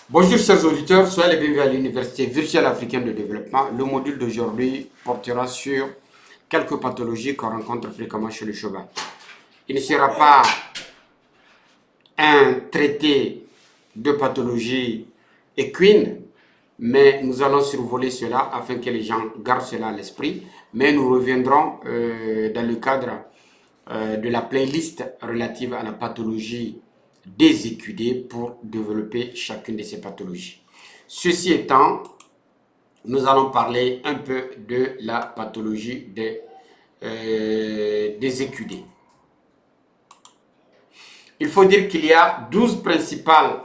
Bonjour chers auditeurs, soyez les bienvenus à l'Université virtuelle africaine de développement. Le module d'aujourd'hui portera sur quelques pathologies qu'on rencontre fréquemment chez le cheval. Il ne sera pas un traité de pathologie équine, mais nous allons survoler cela afin que les gens gardent cela à l'esprit. Mais nous reviendrons dans le cadre de la playlist relative à la pathologie des équidés pour développer chacune de ces pathologies. Ceci étant, nous allons parler un peu de la pathologie des équidés. Il faut dire qu'il y a 12 principales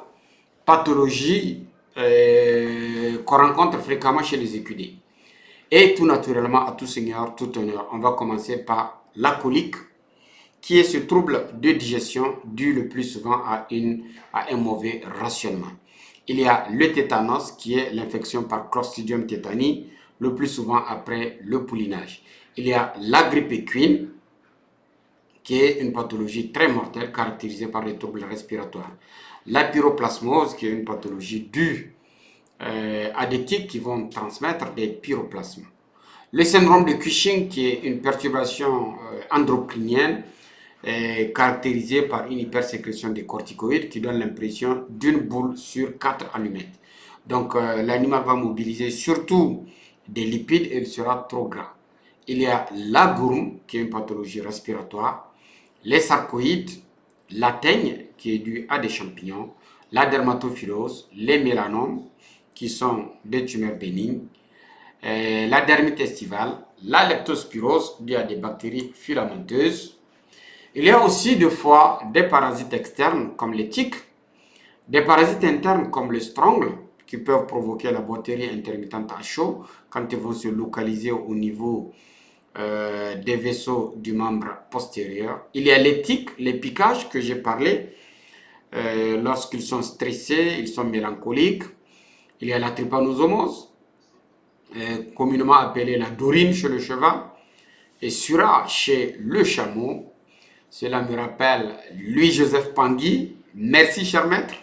pathologies qu'on rencontre fréquemment chez les équidés. Et tout naturellement, à tout seigneur, tout honneur, on va commencer par la colique, qui est ce trouble de digestion dû le plus souvent à un mauvais rationnement. Il y a le tétanos, qui est l'infection par Clostridium tétani, le plus souvent après le poulinage. Il y a la grippe équine, qui est une pathologie très mortelle caractérisée par les troubles respiratoires. La pyroplasmose, qui est une pathologie due à des tiques qui vont transmettre des pyroplasmes. Le syndrome de Cushing, qui est une perturbation endocrinienne, est caractérisée par une hypersécrétion des corticoïdes qui donne l'impression d'une boule sur 4 allumettes. Donc l'animal va mobiliser surtout des lipides et il sera trop gras. Il y a la gourme, qui est une pathologie respiratoire, les sarcoïdes, la teigne, qui est due à des champignons, la dermatophilose, les mélanomes, qui sont des tumeurs bénignes, la dermite estivale, la leptospirose due à des bactéries filamenteuses. Il y a aussi des fois des parasites externes comme les tiques, des parasites internes comme le strongle qui peuvent provoquer la boiterie intermittente à chaud quand ils vont se localiser au niveau des vaisseaux du membre postérieur. Il y a les tiques, les piquages que j'ai parlé. Lorsqu'ils sont stressés, ils sont mélancoliques. Il y a la trypanosomose, communément appelée la dorine chez le cheval, et Sura chez le chameau. Cela me rappelle Louis-Joseph Tanguy. Merci, cher maître.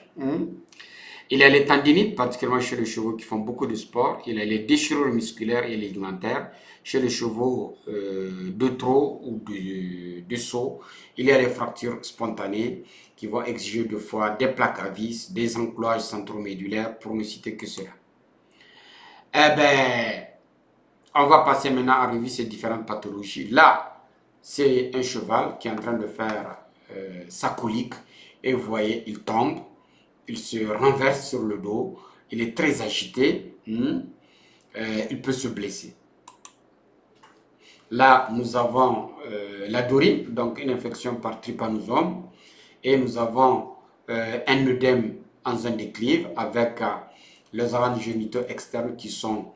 Il y a les tendinites, particulièrement chez les chevaux qui font beaucoup de sport. Il y a les déchirures musculaires et ligamentaires chez les chevaux de trot ou de saut. Il y a les fractures spontanées qui vont exiger des fois des plaques à vis, des enclouages centromédulaires, pour ne citer que cela. Eh bien, on va passer maintenant à revoir ces différentes pathologies. Là, c'est un cheval qui est en train de faire sa colique. Et vous voyez, il tombe, il se renverse sur le dos, il est très agité, il peut se blesser. Là, nous avons la dorine, donc une infection par trypanosome, et nous avons un œdème en zone déclive avec les organes génitaux externes qui sont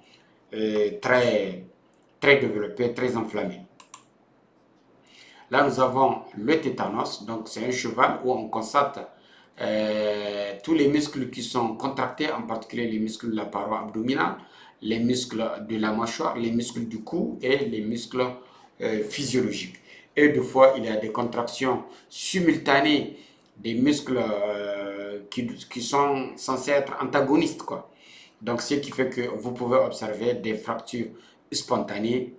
très développés, très enflammés. Là, nous avons le tétanos, donc c'est un cheval où on constate tous les muscles qui sont contractés, en particulier les muscles de la paroi abdominale, les muscles de la mâchoire, les muscles du cou et les muscles physiologiques. Et des fois, il y a des contractions simultanées des muscles qui sont censés être antagonistes, quoi. Donc, ce qui fait que vous pouvez observer des fractures spontanées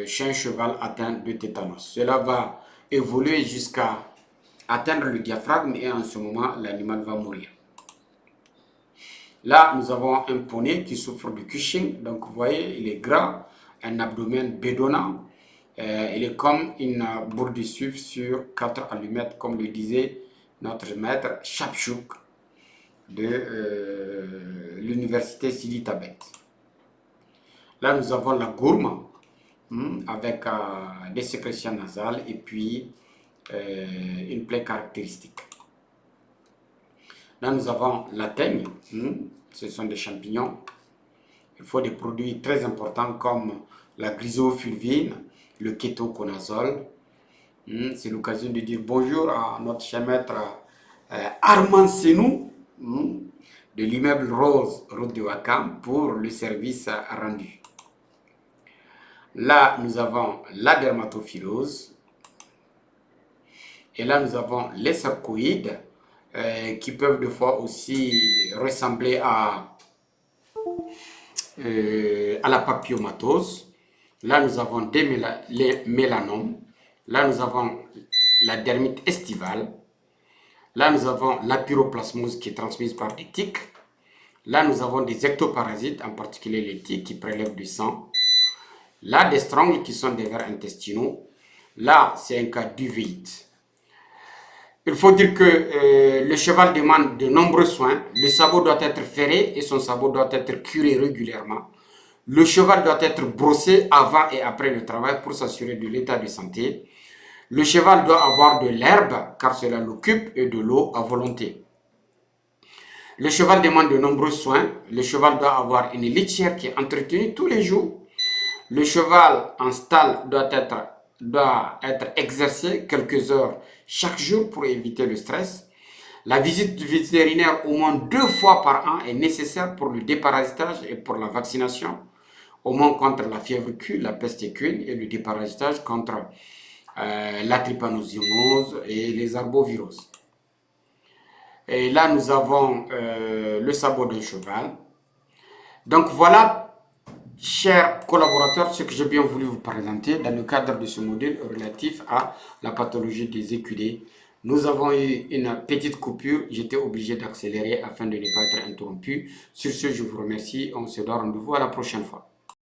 chez un cheval atteint de tétanos. Cela va évoluer jusqu'à atteindre le diaphragme et en ce moment, l'animal va mourir. Là, nous avons un poney qui souffre de Cushing. Donc, vous voyez, il est gras, un abdomen bédonnant. Il est comme une boule de sucre sur 4 allumettes, comme le disait notre maître Chapchouk de l'université Sidi Tabet. Là, nous avons la gourme avec des sécrétions nasales et puis une plaie caractéristique. Là, nous avons la teigne, ce sont des champignons. Il faut des produits très importants comme la grisofulvine, le kétoconazole. C'est l'occasion de dire bonjour à notre cher maître Armand Senou de l'immeuble Rose, route de Wakam, pour le service rendu. Là, nous avons la dermatophilose. Et là, nous avons les sarcoïdes, qui peuvent des fois aussi ressembler à la papillomatose. Là, nous avons les mélanomes. Là, nous avons la dermite estivale. Là, nous avons la pyroplasmose qui est transmise par des tiques. Là, nous avons des ectoparasites, en particulier les tiques qui prélèvent du sang. Là, des strongles qui sont des vers intestinaux. Là, c'est un cas d'uvéite. Il faut dire que le cheval demande de nombreux soins. Le sabot doit être ferré et son sabot doit être curé régulièrement. Le cheval doit être brossé avant et après le travail pour s'assurer de l'état de santé. Le cheval doit avoir de l'herbe car cela l'occupe et de l'eau à volonté. Le cheval demande de nombreux soins. Le cheval doit avoir une litière qui est entretenue tous les jours. Le cheval en stall doit être exercé quelques heures chaque jour pour éviter le stress. La visite vétérinaire au moins 2 fois par an est nécessaire pour le déparasitage et pour la vaccination, au moins contre la fièvre Q, la peste équine et le déparasitage contre la trypanosomose et les arboviroses. Et là, nous avons le sabot d'un cheval. Donc voilà, chers collaborateurs, ce que j'ai bien voulu vous présenter dans le cadre de ce modèle relatif à la pathologie des écudés. Nous avons eu une petite coupure, j'étais obligé d'accélérer afin de ne pas être interrompu. Sur ce, je vous remercie, on se donne rendez-vous à la prochaine fois.